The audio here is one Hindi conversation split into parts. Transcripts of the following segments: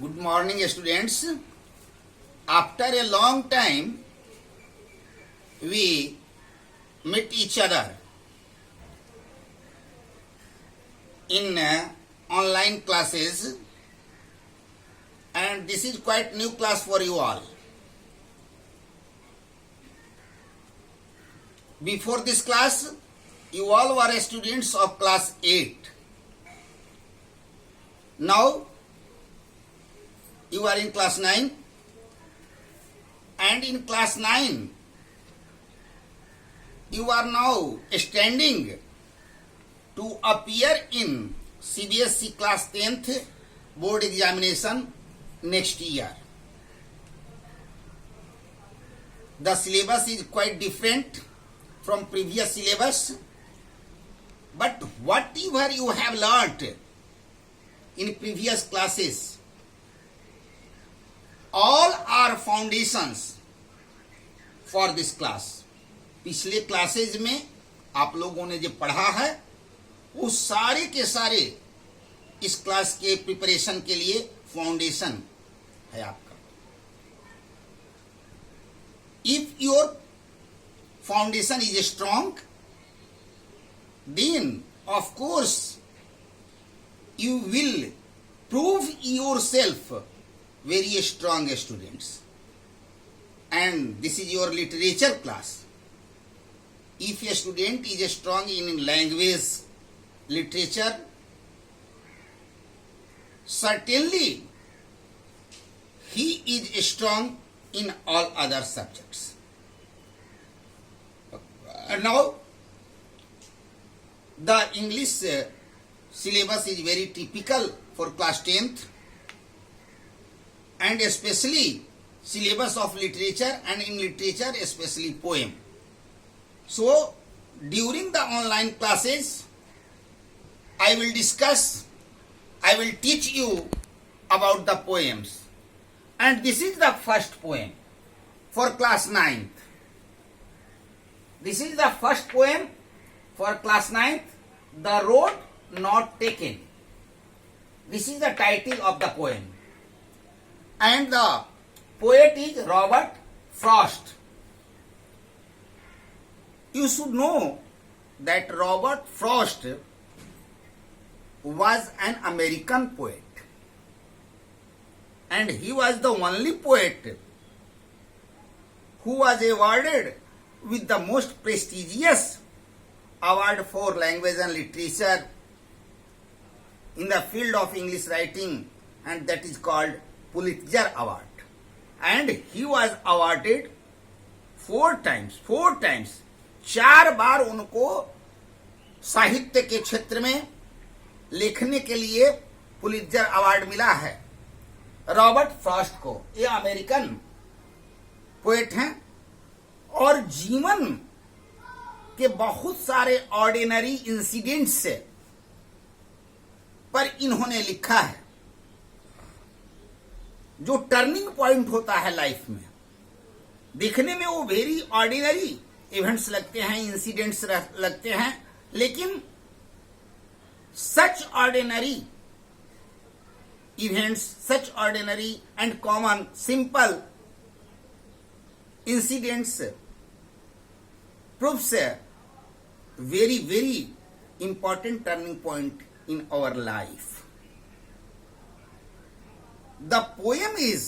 Good morning, students. After a long time, we meet each other in online classes, and this is quite new class for you all. Before this class, you all were students of class 8. Now, you are in class 9, and in class 9, you are now standing to appear in CBSE class 10th board examination next year. The syllabus is quite different from previous syllabus, but whatever you have learnt in previous classes, all are foundations for this class. पिछले क्लासेज में आप लोगों ने जो पढ़ा है वो सारे के सारे इस क्लास के प्रिपरेशन के लिए फाउंडेशन है आपका. If your foundation is strong, then of course you will prove yourself very strong students. And this is your literature class. If a student is strong in language, literature, certainly he is strong in all other subjects. Now, the English syllabus is very typical for class 10th, and especially syllabus of literature, and in literature especially poem. So during the online classes I will teach you about the poems, and this is the first poem for class 9th. This is the first poem for class 9th, The Road Not Taken. This is the title of the poem, and the poet is Robert Frost. You should know that Robert Frost was an American poet, and he was the only poet who was awarded with the most prestigious award for language and literature in the field of English writing, and that is called Pulitzer Award. And he was awarded four times. 4 बार उनको साहित्य के क्षेत्र में लिखने के लिए पुलित्जर अवार्ड मिला है रॉबर्ट फ्रॉस्ट को. ये अमेरिकन पोएट हैं और जीवन के बहुत सारे ऑर्डिनरी इंसिडेंट्स पर इन्होंने लिखा है. जो टर्निंग पॉइंट होता है लाइफ में, दिखने में वो वेरी ऑर्डिनरी इवेंट्स लगते हैं, इंसिडेंट्स लगते हैं, लेकिन such ordinary events, such ordinary and common simple incidents proves very, very important turning point in our life. The poem is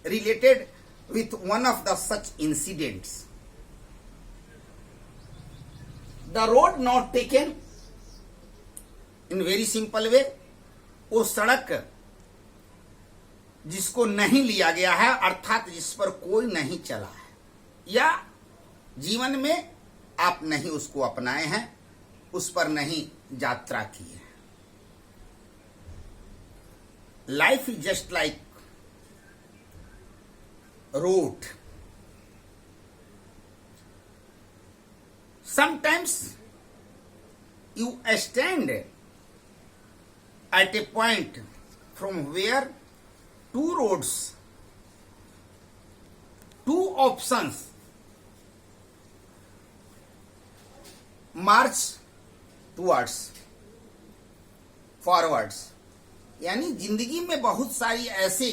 related with one of the such incidents. The road not taken, in very simple way, वो सड़क जिसको नहीं लिया गया है, अर्थात जिस पर कोई नहीं चला है, या जीवन में आप नहीं उसको अपनाए हैं, उस पर नहीं यात्रा की है. Life is just like road. Sometimes you stand at a point from where two roads, two options march towards forwards. यानी जिंदगी में बहुत सारी ऐसे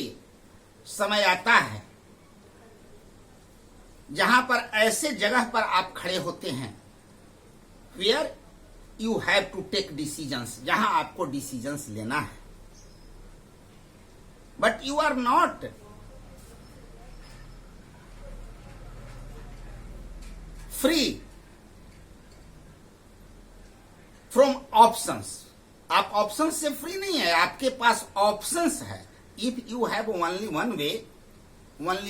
समय आता है जहां पर ऐसे जगह पर आप खड़े होते हैं where you have to take decisions, जहां आपको डिसीजंस लेना है, but you are not free from options. आप ऑप्शंस से फ्री नहीं है, आपके पास ऑप्शंस है। If you have only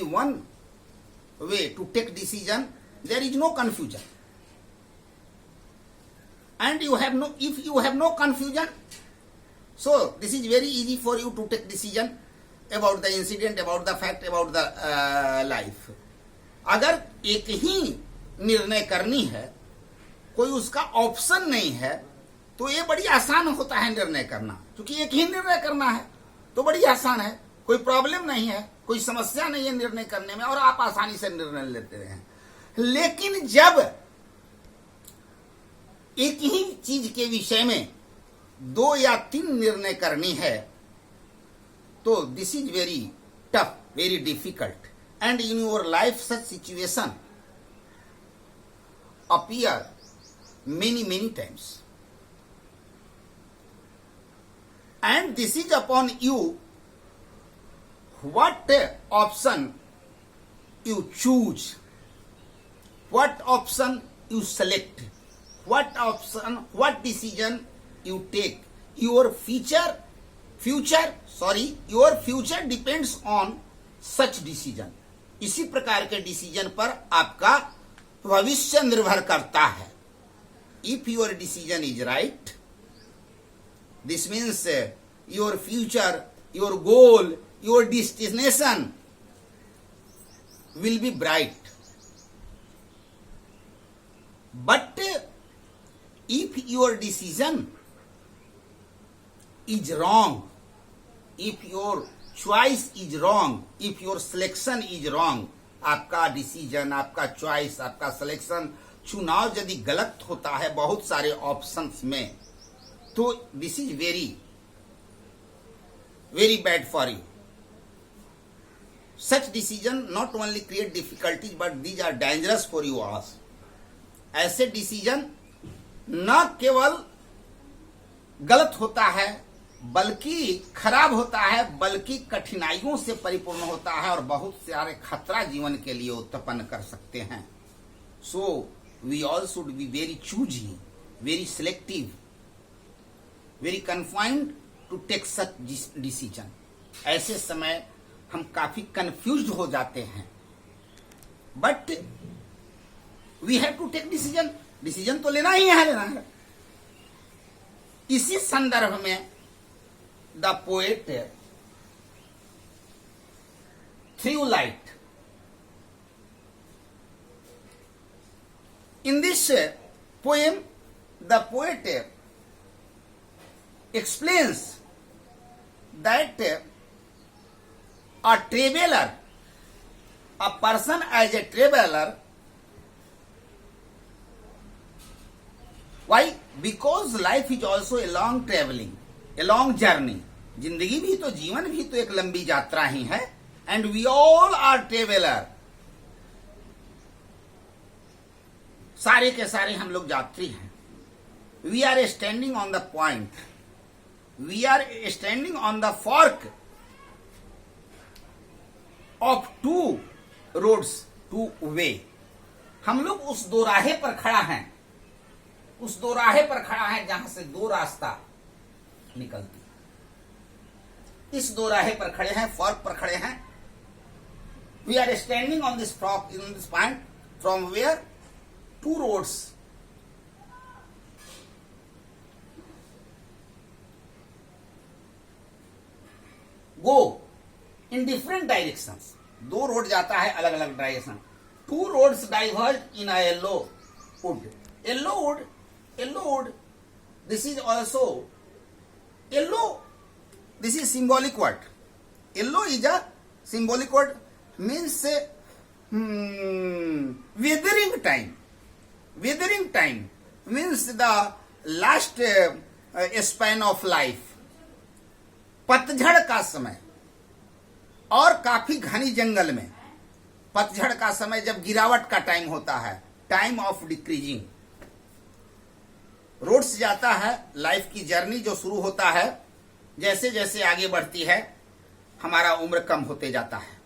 one way to take decision, there is no confusion, and if you have no confusion, so this is very easy for you to take decision about the incident, about the fact, about the life. अगर एक ही निर्णय करनी है, कोई उसका ऑप्शन नहीं है, तो ये बड़ी आसान होता है निर्णय करना, क्योंकि एक ही निर्णय करना है तो बड़ी आसान है, कोई प्रॉब्लम नहीं है, कोई समस्या नहीं है निर्णय करने में, और आप आसानी से निर्णय लेते हैं। लेकिन जब एक ही चीज के विषय में 2 या 3 निर्णय करनी है, तो this is very tough, very difficult, and in your life such situation appear many times, and this is upon you what option you choose, what option you select, what decision you take. Your future depends on such decision. इसी प्रकार के डिसीजन पर आपका भविष्य निर्भर करता है। If your decision is right, this means your future, your goal, your destination will be bright. But if your decision is wrong, if your choice is wrong, if your selection is wrong, आपका डिसीजन, आपका चॉइस, आपका सिलेक्शन, चुनाव यदि गलत होता है बहुत सारे ऑप्शंस में, तो this is very bad for you. Such decision not only create difficulties but these are dangerous for you also. ऐसे डिसीजन न केवल गलत होता है बल्कि खराब होता है, बल्कि कठिनाइयों से परिपूर्ण होता है और बहुत सारे खतरा जीवन के लिए उत्पन्न कर सकते हैं। So we all should be very choosy, very selective, very confined to take such decision. ऐसे समय हम काफी कंफ्यूज्ड हो जाते हैं, but we have to take decision. Decision तो लेना ही है। इसी संदर्भ में the poet through light, in this poem the poet explains that a traveler, a person as a traveler, why? Because life is also a long traveling, a long journey. जिंदगी भी तो, जीवन भी तो एक लंबी यात्रा ही है। and we all are traveler, सारे के सारे हम लोग यात्री हैं। We are standing on the point, we are standing on the fork of 2 roads, 2 way. हम लोग उस दोराहे पर खड़ा हैं, उस दोराहे पर खड़ा है जहां से 2 रास्ता निकलती। इस दोराहे पर खड़े हैं, फॉर्क पर खड़े हैं। We are standing on this point from where 2 roads go in different directions. 2 road जाता है अलग अलग direction. 2 roads diverge in a yellow wood. Yellow wood. This is also yellow. This is symbolic word. Yellow is a symbolic word, means withering time. Withering time means the last span of life. पतझड़ का समय और काफी घनी जंगल में पतझड़ का समय जब गिरावट का टाइम होता है, टाइम ऑफ डिक्रीजिंग, रोड से जाता है, लाइफ की जर्नी जो शुरू होता है, जैसे जैसे आगे बढ़ती है हमारा उम्र कम होते जाता है,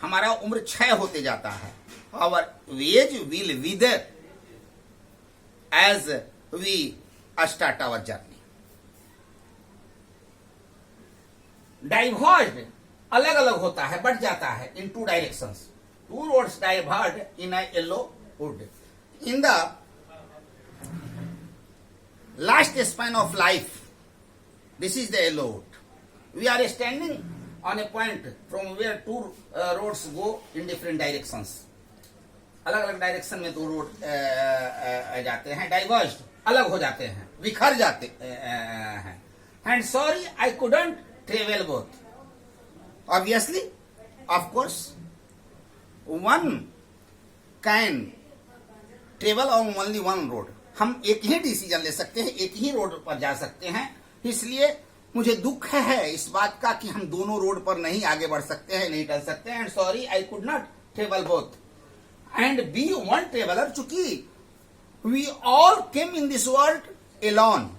हमारा उम्र क्षय होते जाता है। Our age will wither as we start our journey. Diverge अलग अलग होता है, बढ़ जाता है in two directions. Two roads diverge in a yellow wood. In the last span of life, this is the yellow wood. We are standing on a point from where two roads go in different directions. अलग अलग डायरेक्शन में दो रोड जाते हैं, डाइवर्ज अलग हो जाते हैं, बिखर जाते हैं। And sorry I couldn't travel both. Obviously, of course, one can travel on only one road. हम एक ही डिसीजन ले सकते हैं, एक ही रोड पर जा सकते हैं। इसलिए मुझे दुख है इस बात का कि हम दोनों रोड पर नहीं आगे बढ़ सकते हैं, नहीं चल सकते हैं। And sorry I could not travel both and be one traveller, चूंकि we all came in this world alone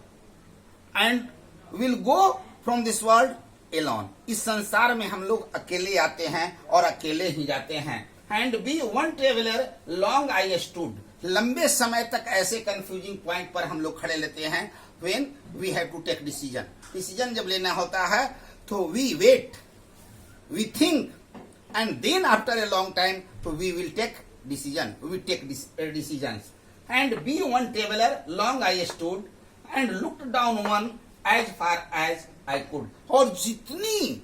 and will go from this world alone. इस संसार में हम लोग अकेले आते हैं और अकेले ही जाते हैं। And be one traveller long I stood, लंबे समय तक ऐसे कंफ्यूजिंग पॉइंट पर हम लोग खड़े लेते हैं। When we have to take decision, decision जब लेना होता है तो we wait, we think and then after a long time तो we will take decision, we take decisions. And be one traveller long I stood and looked down one as far as I could. और जितनी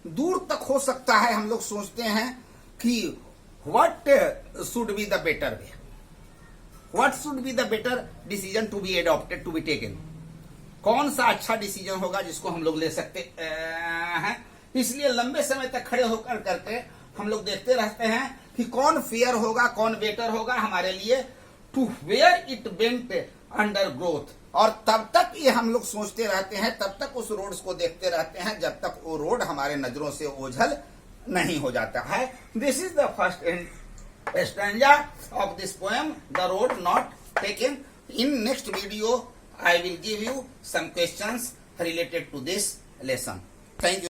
दूर तक हो सकता है हम लोग सोचते हैं कि what should be the better way, what should be the better decision to be adopted, to be taken. कौन सा अच्छा डिसीजन होगा जिसको हम लोग ले सकते हैं। इसलिए लंबे समय तक खड़े होकर करके हम लोग देखते रहते हैं कि कौन फेयर होगा, कौन बेटर होगा हमारे लिए, to where it bent undergrowth. और तब तक ये हम लोग सोचते रहते हैं, तब तक उस रोड को देखते रहते हैं जब तक वो रोड हमारे नजरों से ओझल नहीं हो जाता है। This is the first stanza of this poem, The Road Not Taken. In next video, I will give you some questions related to this lesson. Thank you.